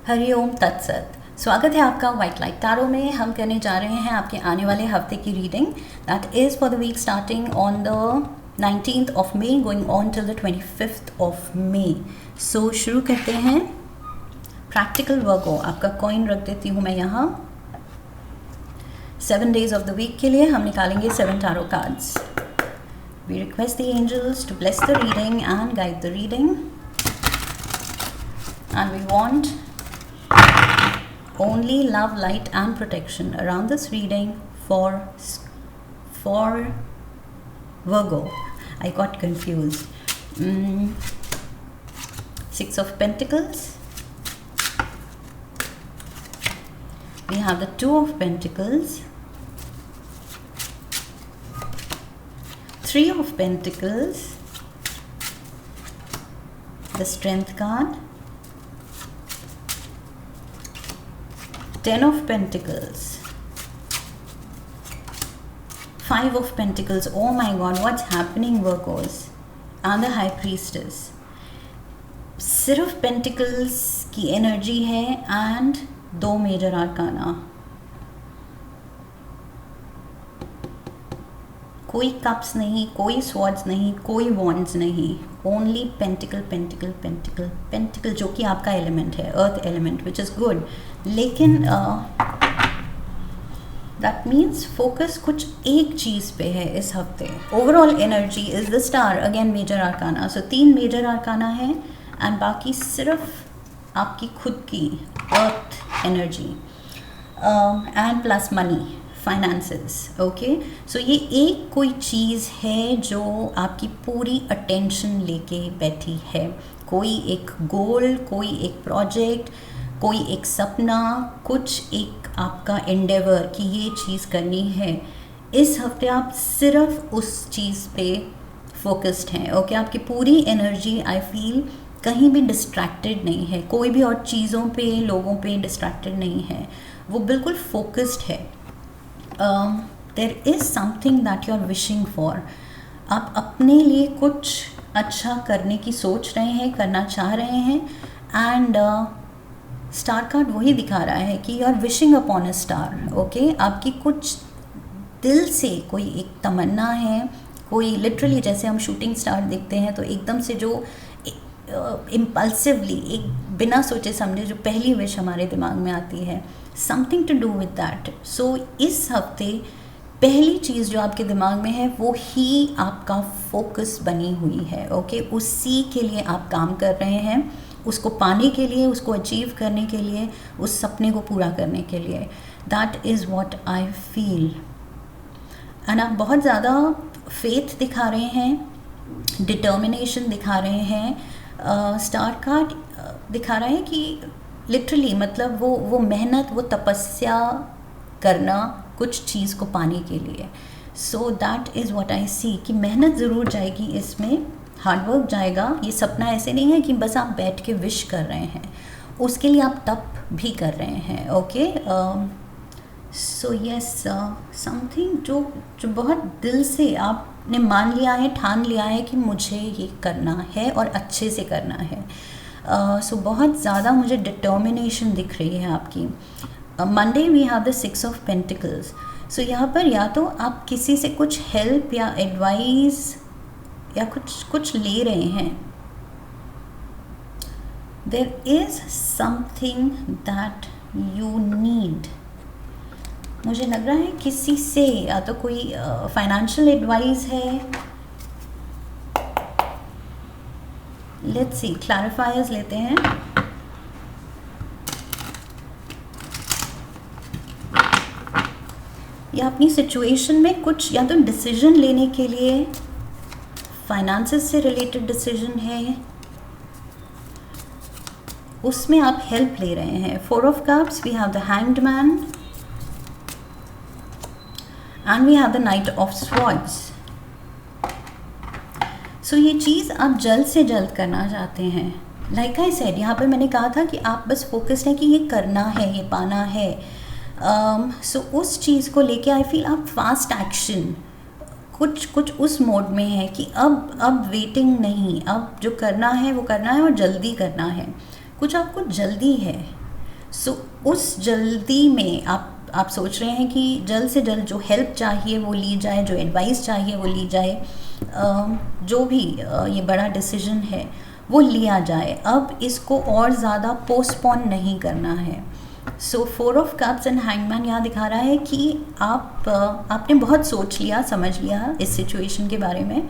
हरिओम तत्सत। स्वागत है आपका वाइट लाइट टैरो में। हम करने जा रहे हैं आपके आने वाले हफ्ते की reading that is for the week starting on the 19th of May going on till the 25th of May. So शुरू करते हैं। प्रैक्टिकल वर्गो, आपका कॉइन रख देती हूँ मैं यहाँ। 7 days ऑफ द वीक के लिए हम निकालेंगे 7 tarot cards. We request the angels to bless the reading and guide the reading, and we want only love, light and protection around this reading for Virgo. I got confused. 6 of Pentacles. We have the 2 of Pentacles, 3 of Pentacles, the Strength card, 10 of Pentacles, 5 of Pentacles. Oh my God, what's happening, Virgos? And the High Priestess. सिर्फ Pentacles की energy है and 2 major arcana. कोई cups नहीं, कोई swords नहीं, कोई wands नहीं, only pentacle pentacle pentacle pentacle, जो कि आपका एलिमेंट है, earth element, which is good. लेकिन दैट मीन्स फोकस कुछ एक चीज़ पे है इस हफ्ते। Overall energy is the star, again major arcana. So 3 major arcana है एंड बाकी सिर्फ आपकी खुद की earth energy and plus money, finances. Okay, सो ये एक कोई चीज़ है जो आपकी पूरी अटेंशन लेके बैठी है। कोई एक गोल, कोई एक प्रोजेक्ट, कोई एक सपना, कुछ एक आपका एंडेवर कि ये चीज़ करनी है। इस हफ्ते आप सिर्फ उस चीज़ पे फोकस्ड हैं। ओके, आपकी पूरी एनर्जी आई फील कहीं भी डिस्ट्रैक्टेड नहीं है, कोई भी और चीज़ों पे, लोगों पे डिस्ट्रैक्टेड नहीं है, वो बिल्कुल फोकस्ड है। There is something that you are wishing for. आप अपने लिए कुछ अच्छा करने की सोच रहे हैं, करना चाह रहे हैं एंड स्टार कार्ड वही दिखा रहा है कि you are wishing upon a star. Okay, आपकी कुछ दिल से कोई एक तमन्ना है, कोई लिटरली जैसे हम शूटिंग स्टार देखते हैं तो एकदम से जो इम्पल्सिवली, एक बिना सोचे समझे जो पहली विश हमारे दिमाग में आती है, something to do with that. So इस हफ्ते पहली चीज़ जो आपके दिमाग में है वो ही आपका फोकस बनी हुई है। ओके, उसी के लिए आप काम कर रहे हैं, उसको पाने के लिए, उसको अचीव करने के लिए, उस सपने को पूरा करने के लिए। That is what I feel. And आप बहुत ज़्यादा फेथ दिखा रहे हैं, डिटर्मिनेशन दिखा रहे हैं। स्टार कार्ड दिखा रहा है कि लिटरली मतलब वो मेहनत, वो तपस्या करना कुछ चीज़ को पाने के लिए। So that is what I see कि मेहनत ज़रूर जाएगी इसमें, हार्डवर्क जाएगा। ये सपना ऐसे नहीं है कि बस आप बैठ के विश कर रहे हैं, उसके लिए आप तप भी कर रहे हैं। ओके, सो यस, समथिंग जो बहुत दिल से आपने मान लिया है, ठान लिया है कि मुझे ये करना है और अच्छे से करना है। सो बहुत ज़्यादा मुझे डिटर्मिनेशन दिख रही है आपकी। Monday we have the 6 of pentacles. So यहाँ पर या तो आप किसी से कुछ हेल्प या एडवाइस या कुछ ले रहे हैं। There is something that you need. मुझे लग रहा है किसी से या तो कोई फाइनेंशियल एडवाइस है। लेट्स सी, क्लैरिफायर्स लेते हैं। या अपनी सिचुएशन में कुछ या तो डिसीजन लेने के लिए, फाइनेंसेस से रिलेटेड डिसीजन है, उसमें आप हेल्प ले रहे हैं। 4 of cups, we have the hanged man and we have the knight of swords. So ये चीज़ आप जल्द से जल्द करना चाहते हैं। लाइक आई सेड, यहाँ पे मैंने कहा था कि आप बस फोकस्ड हैं कि ये करना है, ये पाना है। सो उस चीज़ को लेके आई फील आप फास्ट एक्शन, कुछ उस मोड में है कि अब वेटिंग नहीं, अब जो करना है वो करना है और जल्दी करना है। कुछ आपको जल्दी है, सो उस जल्दी में आप सोच रहे हैं कि जल्द से जल्द जो हेल्प चाहिए वो ली जाए, जो एडवाइस चाहिए वो ली जाए, जो भी ये बड़ा डिसीजन है वो लिया जाए, अब इसको और ज़्यादा पोस्टपोन नहीं करना है। सो 4 ऑफ कप्स एंड हैंगमैन यहाँ दिखा रहा है कि आपने बहुत सोच लिया, समझ लिया इस सिचुएशन के बारे में।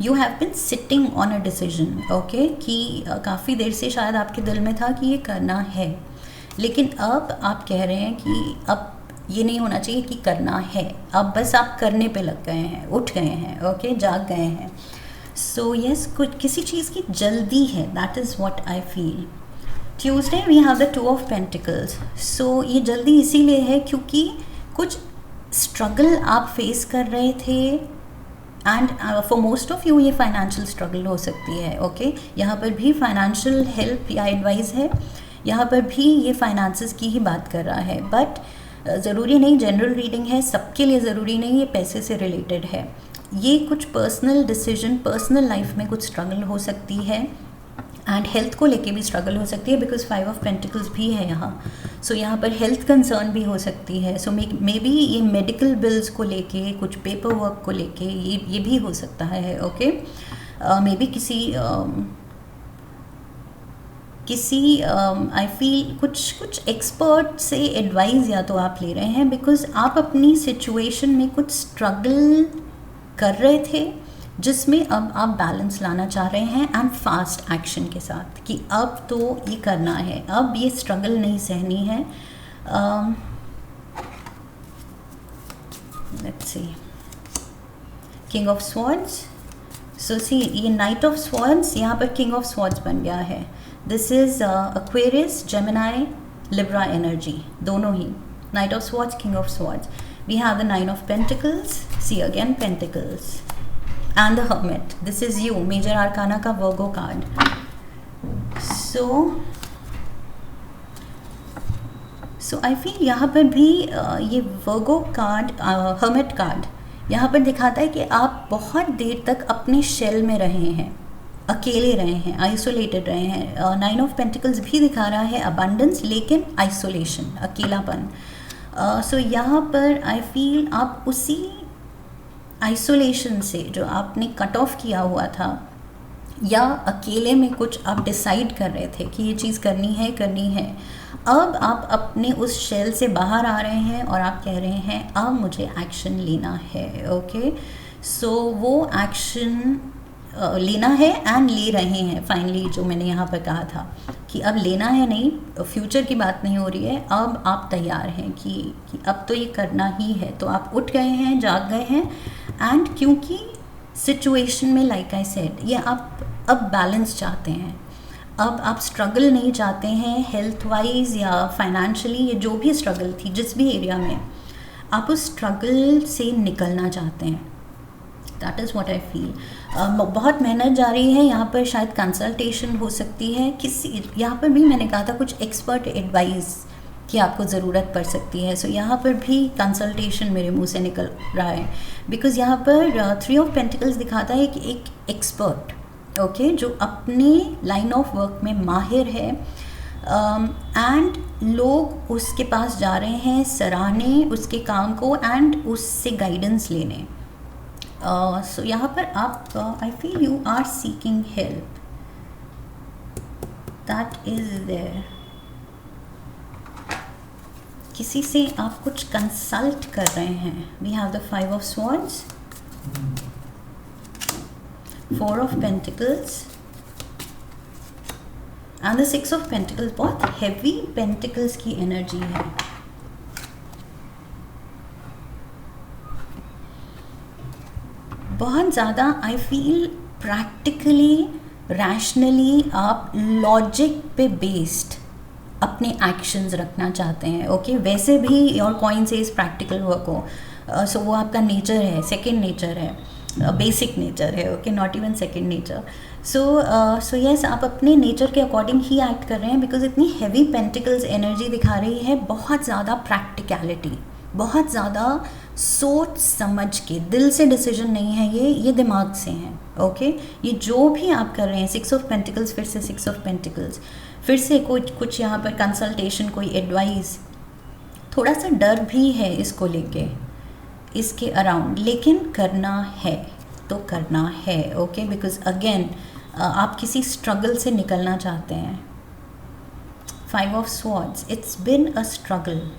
You have bin sitting on a decision, okay, कि काफ़ी देर से शायद आपके दिल में था कि ये करना है, लेकिन अब आप कह रहे हैं कि अब ये नहीं होना चाहिए कि करना है, अब बस आप करने पे लग गए हैं, उठ गए हैं, ओके, जाग गए हैं। सो यस, कुछ किसी चीज़ की जल्दी है, that is what I feel. Tuesday we have the 2 of pentacles. So ये जल्दी इसीलिए है क्योंकि कुछ स्ट्रगल आप फेस कर रहे थे, and for most of you ये फाइनेंशियल स्ट्रगल हो सकती है, ओके। यहाँ पर भी फाइनेंशियल हेल्प या एडवाइस है, यहाँ पर भी ये फाइनेंसेस की ही बात कर रहा है, बट ज़रूरी नहीं, जनरल रीडिंग है, सबके लिए ज़रूरी नहीं ये पैसे से रिलेटेड है। ये कुछ पर्सनल डिसीजन, पर्सनल लाइफ में कुछ स्ट्रगल हो सकती है, एंड हेल्थ को लेके भी स्ट्रगल हो सकती है, बिकॉज 5 ऑफ पेंटिकल्स भी है यहाँ। सो यहाँ पर हेल्थ कंसर्न भी हो सकती है। सो मे बी ये मेडिकल बिल्स को लेके, कुछ पेपर वर्क को लेके ये भी हो सकता है, ओके। मे बी किसी आई फील कुछ एक्सपर्ट से एडवाइस या तो आप ले रहे हैं, बिकॉज आप अपनी सिचुएशन में कुछ स्ट्रगल कर रहे थे जिसमें अब आप बैलेंस लाना चाह रहे हैं, एंड फास्ट एक्शन के साथ, कि अब तो ये करना है, अब ये स्ट्रगल नहीं सहनी है। Let's see, king of swords. So see, ये नाइट ऑफ स्वॉर्ड्स यहाँ पर किंग ऑफ स्वॉर्ड्स बन गया है। This is Aquarius, Gemini, Libra energy, दोनों ही। Knight of swords, king of swords. We have the 9 of pentacles, see again pentacles, and the hermit. This is you, major arcana का Virgo card. so I feel यहाँ पर भी ये Virgo card, hermit card यहाँ पर दिखाता है कि आप बहुत देर तक अपने शेल में रहे हैं, अकेले रहे हैं, आइसोलेटेड रहे हैं। 9 ऑफ पेंटिकल्स भी दिखा रहा है अबंडेंस, लेकिन आइसोलेशन, अकेलापन। सो यहाँ पर आई फील आप उसी आइसोलेशन से जो आपने कट ऑफ किया हुआ था, या अकेले में कुछ आप डिसाइड कर रहे थे कि ये चीज़ करनी है, अब आप अपने उस शेल से बाहर आ रहे हैं और आप कह रहे हैं अब मुझे एक्शन लेना है, ओके। सो वो एक्शन लेना है एंड ले रहे हैं फाइनली, जो मैंने यहाँ पर कहा था कि अब लेना है, नहीं फ्यूचर की बात नहीं हो रही है, अब आप तैयार हैं कि अब तो ये करना ही है। तो आप उठ गए हैं, जाग गए हैं, एंड क्योंकि सिचुएशन में लाइक आई सेड, ये आप अब बैलेंस चाहते हैं, अब आप स्ट्रगल नहीं चाहते हैं हेल्थ वाइज या फाइनेंशियली, ये जो भी स्ट्रगल थी जिस भी एरिया में, आप उस स्ट्रगल से निकलना चाहते हैं। That is what I feel. बहुत मेहनत जा रही है यहाँ पर, शायद कंसल्टेशन हो सकती है किसी, यहाँ पर भी मैंने कहा था कुछ एक्सपर्ट एडवाइस की आपको ज़रूरत पड़ सकती है। सो यहाँ पर भी कंसल्टेशन मेरे मुंह से निकल रहा है, बिकॉज़ यहाँ पर 3 ऑफ पेंटिकल्स दिखाता है कि एक एक्सपर्ट, ओके, जो अपने लाइन ऑफ वर्क में माहिर है, एंड लोग उसके पास जा रहे हैं सराहने उसके काम को एंड उससे गाइडेंस लेने। सो यहाँ पर आप I feel you are seeking help, that is there. किसी से आप कुछ कंसल्ट कर रहे हैं। We have the 5 of swords, 4 of pentacles and the 6 of pentacles. बहुत हैवी पेंटिकल्स की एनर्जी है। बहुत ज़्यादा आई फील प्रैक्टिकली, रैशनली, आप लॉजिक पे बेस्ड अपने एक्शंस रखना चाहते हैं, ओके। वैसे भी योर कॉइन से इस प्रैक्टिकल वर्क हो, सो वो आपका नेचर है, सेकंड नेचर है, बेसिक नेचर है, okay, not even second nature. So yes, आप अपने नेचर के अकॉर्डिंग ही एक्ट कर रहे हैं, बिकॉज इतनी हैवी पेंटिकल्स एनर्जी दिखा रही है, बहुत ज़्यादा प्रैक्टिकलिटी, बहुत ज़्यादा सोच समझ के, दिल से डिसीजन नहीं है ये दिमाग से है। ओके, ये जो भी आप कर रहे हैं, 6 ऑफ पेंटिकल्स, फिर से 6 ऑफ पेंटिकल्स, फिर से कुछ यहाँ पर कंसल्टेशन, कोई एडवाइस, थोड़ा सा डर भी है इसको लेके, इसके अराउंड, लेकिन करना है तो करना है। ओके, बिकॉज अगेन आप किसी स्ट्रगल से निकलना चाहते हैं। 5 of swords, it's been a struggle.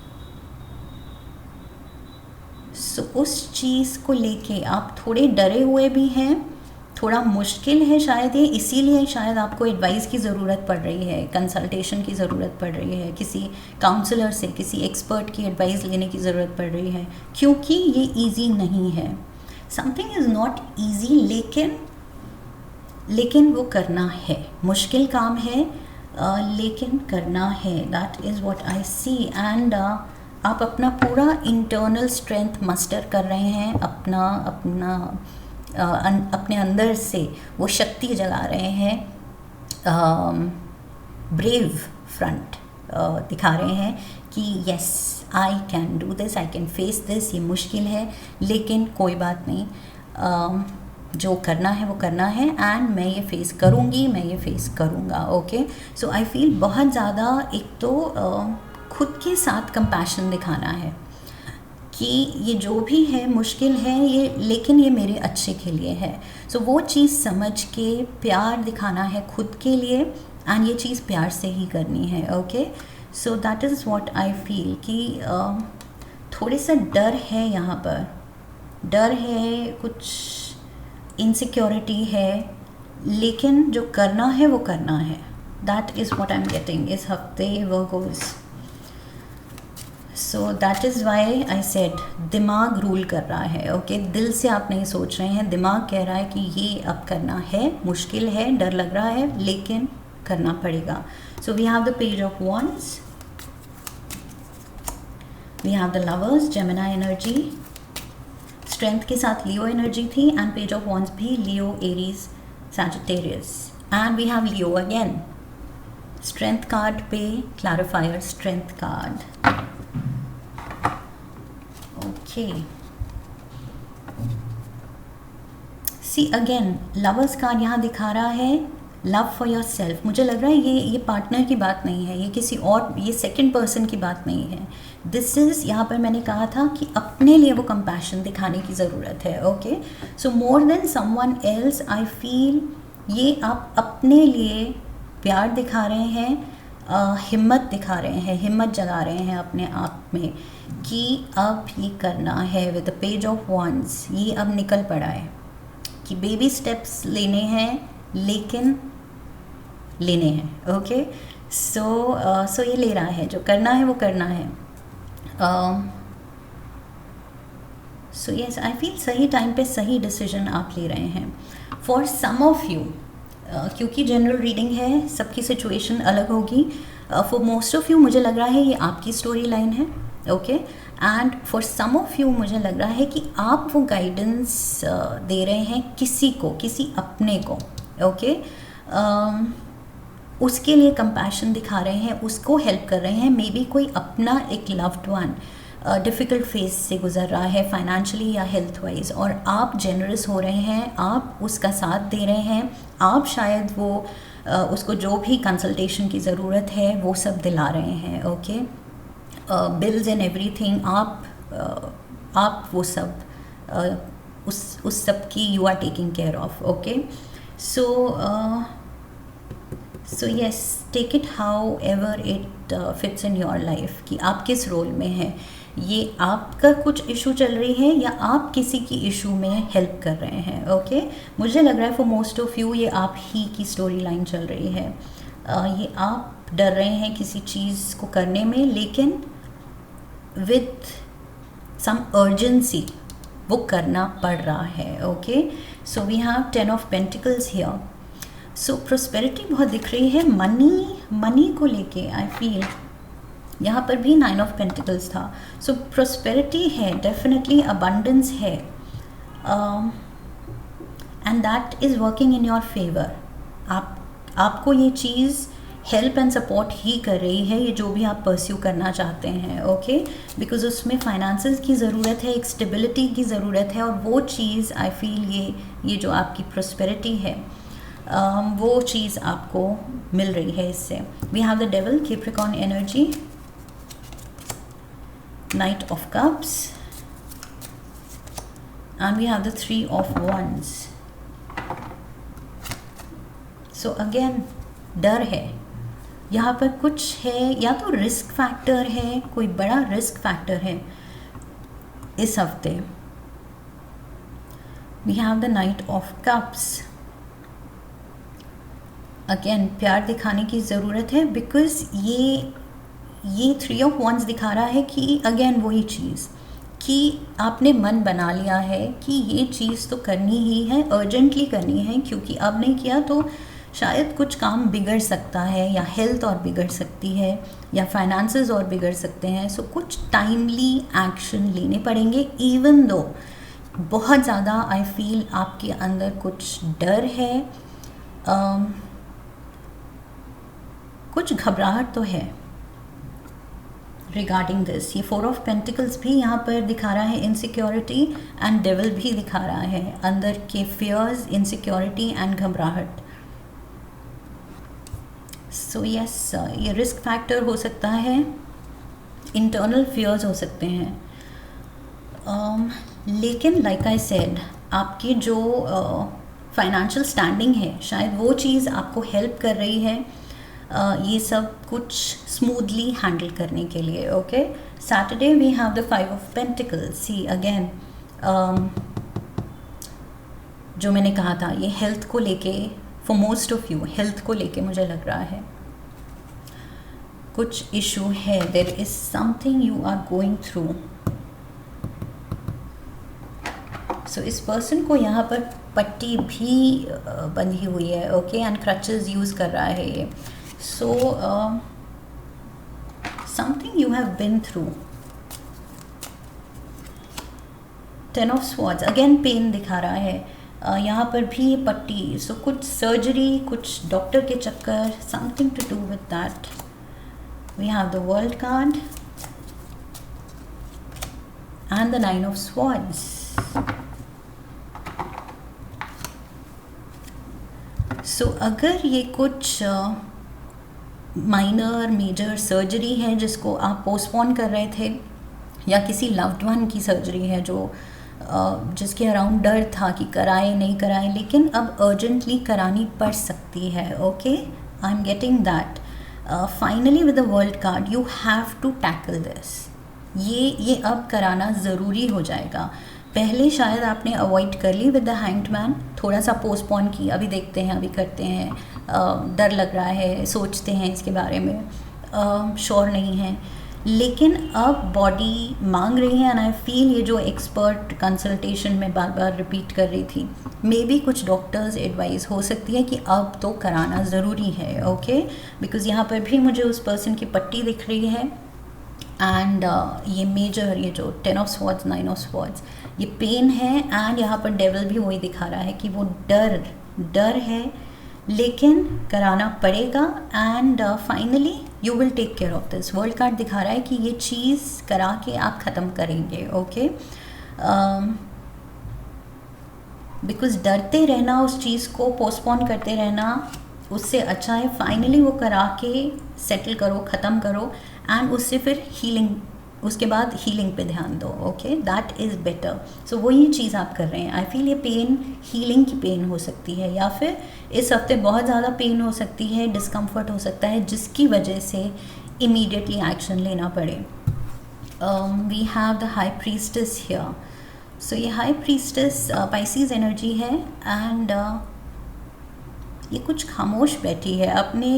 So उस चीज़ को लेके आप थोड़े डरे हुए भी हैं, थोड़ा मुश्किल है शायद ये, इसीलिए शायद आपको एडवाइस की ज़रूरत पड़ रही है, कंसल्टेशन की ज़रूरत पड़ रही है, किसी काउंसलर से, किसी एक्सपर्ट की एडवाइस लेने की ज़रूरत पड़ रही है, क्योंकि ये इजी नहीं है। समथिंग इज़ नॉट ईजी, लेकिन वो करना है, मुश्किल काम है, लेकिन करना है। That is what I see. And आप अपना पूरा इंटरनल स्ट्रेंथ मस्टर कर रहे हैं, अपने अंदर से वो शक्ति जगा रहे हैं, ब्रेव फ्रंट दिखा रहे हैं कि yes I can do this, I can face this. ये मुश्किल है लेकिन कोई बात नहीं, जो करना है वो करना है, एंड मैं ये फेस करूँगी, मैं ये फेस करूँगा। ओके, सो आई फील बहुत ज़्यादा, एक तो खुद के साथ कंपैशन दिखाना है कि ये जो भी है मुश्किल है ये, लेकिन ये मेरे अच्छे के लिए है। सो वो चीज़ समझ के प्यार दिखाना है खुद के लिए, एंड ये चीज़ प्यार से ही करनी है। Okay, so that is what I feel कि थोड़े सा डर है यहाँ पर, डर है, कुछ इनसिक्योरिटी है, लेकिन जो करना है वो करना है। That is what I am getting इस हफ्ते Virgos. So that is why I said दिमाग रूल कर रहा है। ओके, दिल से आप नहीं सोच रहे हैं, दिमाग कह रहा है कि ये अब करना है, मुश्किल है, डर लग रहा है, लेकिन करना पड़ेगा। So we have the page of wands, we have the lovers, Gemini energy, strength के साथ लियो एनर्जी थी, एंड पेज ऑफ वॉन्ड्स भी Leo, Aries, Sagittarius, and we have Leo again. Strength card पे clarifier, strength card. Okay, see again lovers card यहाँ दिखा रहा है love for your self. मुझे लग रहा है ये पार्टनर की बात नहीं है, ये किसी और, ये सेकंड पर्सन की बात नहीं है। दिस इज़, यहाँ पर मैंने कहा था कि अपने लिए वो कंपैशन दिखाने की ज़रूरत है। Okay, so more than someone else, I feel ये आप अपने लिए प्यार दिखा रहे हैं, हिम्मत दिखा रहे हैं, हिम्मत जगा रहे हैं अपने आप में कि अब ये करना है। With the page of wands, ये अब निकल पड़ा है कि बेबी स्टेप्स लेने हैं, लेकिन लेने हैं। ओके, सो ये ले रहा है, जो करना है वो करना है। सो यस, आई फील सही टाइम पे सही डिसीजन आप ले रहे हैं। फॉर सम ऑफ यू, क्योंकि जनरल रीडिंग है, सबकी सिचुएशन अलग होगी। फॉर मोस्ट ऑफ यू मुझे लग रहा है ये आपकी स्टोरी लाइन है। Okay, and for some of you मुझे लग रहा है कि आप वो गाइडेंस दे रहे हैं किसी को, किसी अपने को। ओके, उसके लिए कंपैशन दिखा रहे हैं, उसको हेल्प कर रहे हैं। मे बी कोई अपना एक लव्ड वन डिफ़िकल्ट फेज से गुजर रहा है, फाइनेंशियली या हेल्थ वाइज, और आप जेनरस हो रहे हैं, आप उसका साथ दे रहे हैं, आप शायद वो उसको जो भी कंसल्टेशन की ज़रूरत है वो सब दिला रहे हैं। ओके, बिल्स एंड एवरीथिंग, आप वो सब उस सब की you are taking care of. Okay, so yes, take it however it fits in your life कि आप किस रोल में हैं। ये आपका कुछ इशू चल रही है या आप किसी की इशू में हेल्प कर रहे हैं। ओके, मुझे लग रहा है फॉर मोस्ट ऑफ यू ये आप ही की स्टोरी लाइन चल रही है। ये आप डर रहे हैं किसी चीज़ को करने में, लेकिन विथ सम अर्जेंसी वो करना पड़ रहा है। Okay, so we have 10 of pentacles here. So prosperity बहुत दिख रही है, मनी को लेके आई फील यहाँ पर भी 9 ऑफ पेंटिकल्स था। सो प्रोस्पेरिटी है, डेफिनेटली अबंडेंस है, and that is working in your favour. आपको ये चीज़ हेल्प एंड सपोर्ट ही कर रही है ये जो भी आप परस्यू करना चाहते हैं, ओके। बिकॉज उसमें फाइनेंसेस की ज़रूरत है, एक स्टेबिलिटी की ज़रूरत है, और वो चीज़ आई फील ये जो आपकी प्रॉस्पेरिटी है वो चीज़ आपको मिल रही है इससे। We have the devil, Capricorn energy, knight of cups, and we have the 3 of wands। So again डर है यहाँ पर, कुछ है या तो रिस्क फैक्टर है, कोई बड़ा रिस्क फैक्टर है इस हफ्ते। We have the knight of cups, again प्यार दिखाने की ज़रूरत है, बिकॉज ये 3 ऑफ wands दिखा रहा है कि अगेन वही चीज़ कि आपने मन बना लिया है कि ये चीज़ तो करनी ही है, अर्जेंटली करनी है, क्योंकि अब नहीं किया तो शायद कुछ काम बिगड़ सकता है, या हेल्थ और बिगड़ सकती है, या फाइनेंसेस और बिगड़ सकते हैं। सो कुछ टाइमली एक्शन लेने पड़ेंगे, इवन दो बहुत ज़्यादा आई फील आपके अंदर कुछ डर है, कुछ घबराहट तो है रिगार्डिंग दिस। ये 4 ऑफ पेंटिकल्स भी यहाँ पर दिखा रहा है इनसिक्योरिटी, एंड डेविल भी दिखा रहा है अंदर के फियर्स, इनसिक्योरिटी एंड घबराहट। सो यस, ये रिस्क फैक्टर हो सकता है, इंटरनल फियर्स हो सकते हैं, लेकिन लाइक आई सेड आपकी जो फाइनेंशियल स्टैंडिंग है शायद वो चीज़ आपको हेल्प कर रही है ये सब कुछ स्मूथली हैंडल करने के लिए, okay. Saturday we have the 5 of pentacles. See again जो मैंने कहा था ये हेल्थ को लेके, for most of you health को लेके मुझे लग रहा है कुछ इशू है, there is something you are going through. So इस पर्सन को यहाँ पर पट्टी भी बंधी हुई है, ओके, एंड क्रचेस यूज़ कर रहा है ये। So something you have been through. 10 of swords, again pain दिखा रहा है यहाँ पर भी पट्टी। सो कुछ सर्जरी, कुछ डॉक्टर के चक्कर, something to do with that. We have the world card and the 9 of swords. So अगर ये कुछ माइनर मेजर सर्जरी है जिसको आप पोस्टपोन कर रहे थे, या किसी लव्ड वन की सर्जरी है जो जिसके अराउंड डर था कि कराएं नहीं कराएं, लेकिन अब अर्जेंटली करानी पड़ सकती है, okay, I am getting that. Finally with the world card you have to tackle this. ये अब कराना ज़रूरी हो जाएगा। पहले शायद आपने अवॉइड कर ली विद द हैंग्ड मैन, थोड़ा सा पोस्टपोन की, अभी देखते हैं, अभी करते हैं, डर लग रहा है, सोचते हैं इसके बारे में, श्योर नहीं है, लेकिन अब बॉडी मांग रही है। एंड आई फील ये जो एक्सपर्ट कंसल्टेशन में बार बार रिपीट कर रही थी, मे बी कुछ डॉक्टर्स एडवाइस हो सकती है कि अब तो कराना ज़रूरी है, ओके। बिकॉज यहाँ पर भी मुझे उस पर्सन की पट्टी दिख रही है, एंड ये मेजर, ये जो 10 ऑफ स्वॉर्ड्स 9 ऑफ स्वॉर्ड्स, ये पेन है, एंड यहाँ पर डेविल भी वही दिखा रहा है कि वो डर है, लेकिन कराना पड़ेगा, and finally you will take care of this. World card दिखा रहा है कि ये चीज़ करा के आप ख़त्म करेंगे, ओके। बिकॉज डरते रहना, उस चीज़ को पोस्टपोन करते रहना, उससे अच्छा है फाइनली वो करा के सेटल करो, ख़त्म करो, एंड उससे फिर हीलिंग, उसके बाद हीलिंग पे ध्यान दो, ओके, दैट इज़ बेटर। सो वही चीज़ आप कर रहे हैं। आई फील ये पेन हीलिंग की पेन हो सकती है, या फिर इस हफ्ते बहुत ज़्यादा पेन हो सकती है, डिस्कम्फर्ट हो सकता है, जिसकी वजह से इमीडिएटली एक्शन लेना पड़े। We have the high priestess here. So ये हाई प्रीस्टेस पाइसीज एनर्जी है, एंड ये कुछ खामोश बैठी है, अपने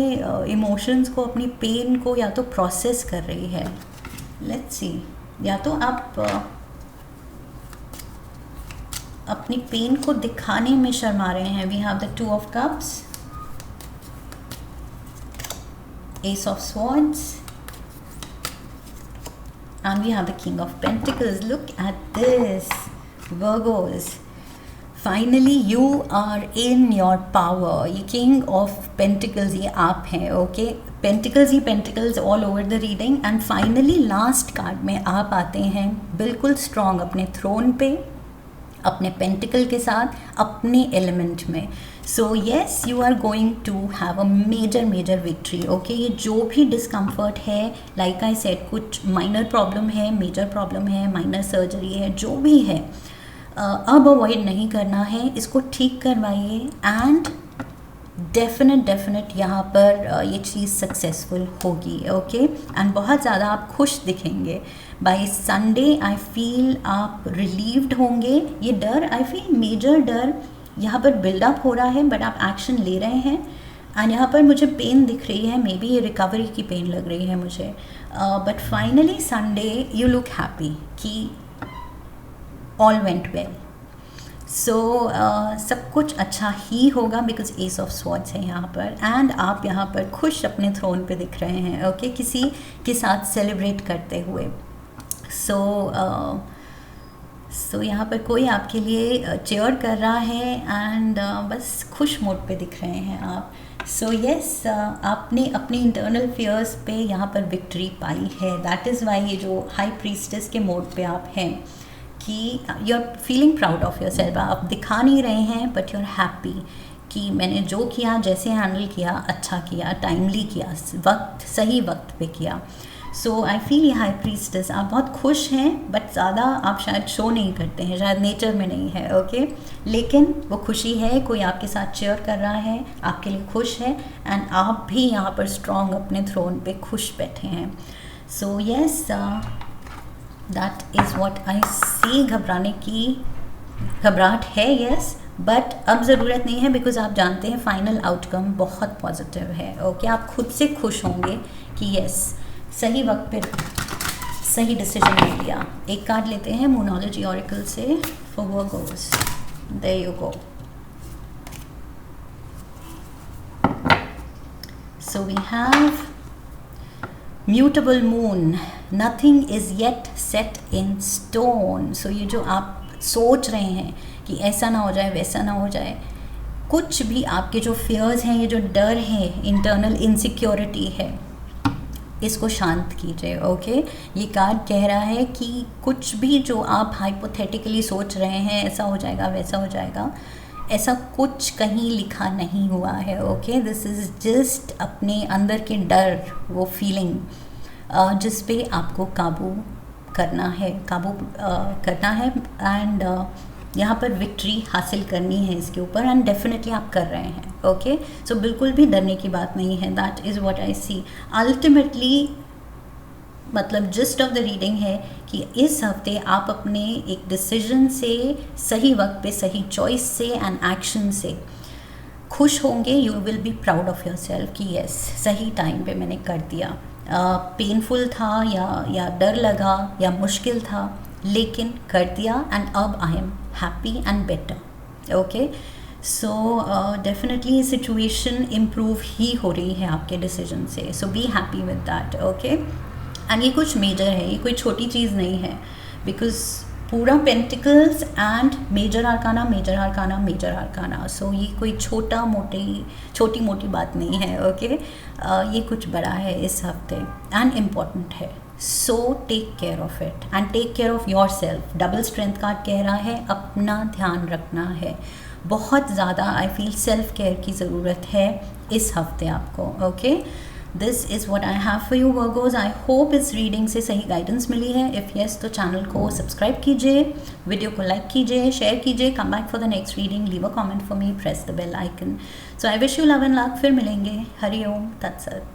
इमोशंस को, अपनी पेन को या तो प्रोसेस कर रही है। लेट्स सी, या तो आप अपनी पेन को दिखाने में शर्मा रहे हैं। We have the 2 of cups, ace of swords, and we have the king of pentacles. Look at this, Virgos, finally you are in your power. ये किंग ऑफ पेंटिकल्स ये आप हैं, ओके। पेंटिकल्स ही pentacles all over the reading. And finally last card में आप आते हैं बिल्कुल स्ट्रॉन्ग अपने थ्रोन पे, अपने पेंटिकल के साथ, अपने एलिमेंट में। So yes, you are going to have a major victory, okay. ये जो भी डिस्कम्फर्ट है, लाइक आई सेड, कुछ माइनर प्रॉब्लम है, मेजर प्रॉब्लम है, माइनर सर्जरी है, जो भी है, अब अवॉइड नहीं करना है, इसको ठीक करवाइए। एंड डेफिनेट यहाँ पर ये चीज़ सक्सेसफुल होगी, ओके। एंड बहुत ज़्यादा आप खुश दिखेंगे बाय संडे। आई फील आप रिलीव्ड होंगे। ये डर, आई फील मेजर डर यहाँ पर बिल्डअप हो रहा है, बट आप एक्शन ले रहे हैं। एंड यहाँ पर मुझे पेन दिख रही है, मे बी ये रिकवरी की पेन लग रही है मुझे, but finally Sunday you look happy कि ऑल वेंट वेल। सो सब कुछ अच्छा ही होगा, बिकॉज एस ऑफ स्वॉर्ड्स है यहाँ पर। एंड आप यहाँ पर खुश अपने थ्रोन पे दिख रहे हैं, ओके, किसी के साथ सेलिब्रेट करते हुए। सो यहाँ पर कोई आपके लिए चेयर कर रहा है, एंड बस खुश मोड पे दिख रहे हैं आप। सो येस, आपने अपनी इंटरनल फियर्स पे यहाँ पर विक्ट्री पाई है। दैट इज़ वाई ये जो हाई प्रीस्टेस के मोड पे आप हैं कि you are feeling proud of yourself. आप दिखा नहीं रहे हैं, बट यू आर हैप्पी कि मैंने जो किया, जैसे हैंडल किया, अच्छा किया, टाइमली किया, सही वक्त पे किया। सो आई फील ये हाई प्रीस्टेस, आप बहुत खुश हैं, बट ज़्यादा आप शायद शो नहीं करते हैं, शायद नेचर में नहीं है, ओके। लेकिन वो खुशी है, कोई आपके साथ चेयर कर रहा है, आपके लिए खुश है, एंड आप भी यहाँ पर स्ट्रॉन्ग अपने थ्रोन पे खुश बैठे हैं। So yes, that is what I see. घबराहट है, येस, बट अब ज़रूरत नहीं है, बिकॉज आप जानते हैं फाइनल आउटकम बहुत पॉजिटिव है, ओके। आप खुद से खुश होंगे कि येस, सही वक्त पे सही डिसीजन ले लिया। एक कार्ड लेते हैं मूनोलॉजी ऑरेकल से for Virgos. There you go. So we have mutable moon, nothing is yet set in stone. So ये जो आप सोच रहे हैं कि ऐसा ना हो जाए, वैसा ना हो जाए, कुछ भी आपके जो फियर्स हैं, ये जो डर है, इंटरनल इनसिक्योरिटी है, इसको शांत कीजिए, ओके। ये कार्ड कह रहा है कि कुछ भी जो आप हाइपोथेटिकली सोच रहे हैं, ऐसा हो जाएगा, वैसा हो जाएगा, ऐसा कुछ कहीं लिखा नहीं हुआ है, ओके। दिस इज़ जस्ट अपने अंदर के डर, वो फीलिंग जिस पे आपको काबू करना है, एंड यहाँ पर विक्ट्री हासिल करनी है इसके ऊपर, एंड डेफिनेटली आप कर रहे हैं, ओके। सो बिल्कुल भी डरने की बात नहीं है। That is what I see. Ultimately मतलब जिस्ट ऑफ द रीडिंग है कि इस हफ्ते आप अपने एक डिसीजन से, सही वक्त पे सही चॉइस से एंड एक्शन से खुश होंगे। You will be proud of your self कि येस, सही टाइम पे मैंने कर दिया। पेनफुल था या डर लगा या मुश्किल था, लेकिन कर दिया, एंड अब I am happy and better, okay. So definitely situation improve ही हो रही है आपके डिसीजन से। So be happy with that, okay. And ये कुछ मेजर है, ये कोई छोटी चीज़ नहीं है, बिकॉज पूरा पेंटिकल्स एंड मेजर आर्काना। सो ये कोई छोटी मोटी बात नहीं है, ओके। ये कुछ बड़ा है इस हफ्ते एंड इम्पॉर्टेंट है। So take care of it and take care of yourself. Double strength card कह रहा है अपना ध्यान रखना है, बहुत ज़्यादा आई फील सेल्फ केयर की ज़रूरत है इस हफ्ते आपको, okay. This is what I have for you Virgos. I hope इस रीडिंग से सही गाइडेंस मिली है। इफ़ येस, तो चैनल को सब्सक्राइब कीजिए, वीडियो को लाइक कीजिए, शेयर कीजिए, come back for the next reading, leave a comment for me, press the bell icon. So I wish you love and luck. फिर मिलेंगे। हरि ओम तत्सत।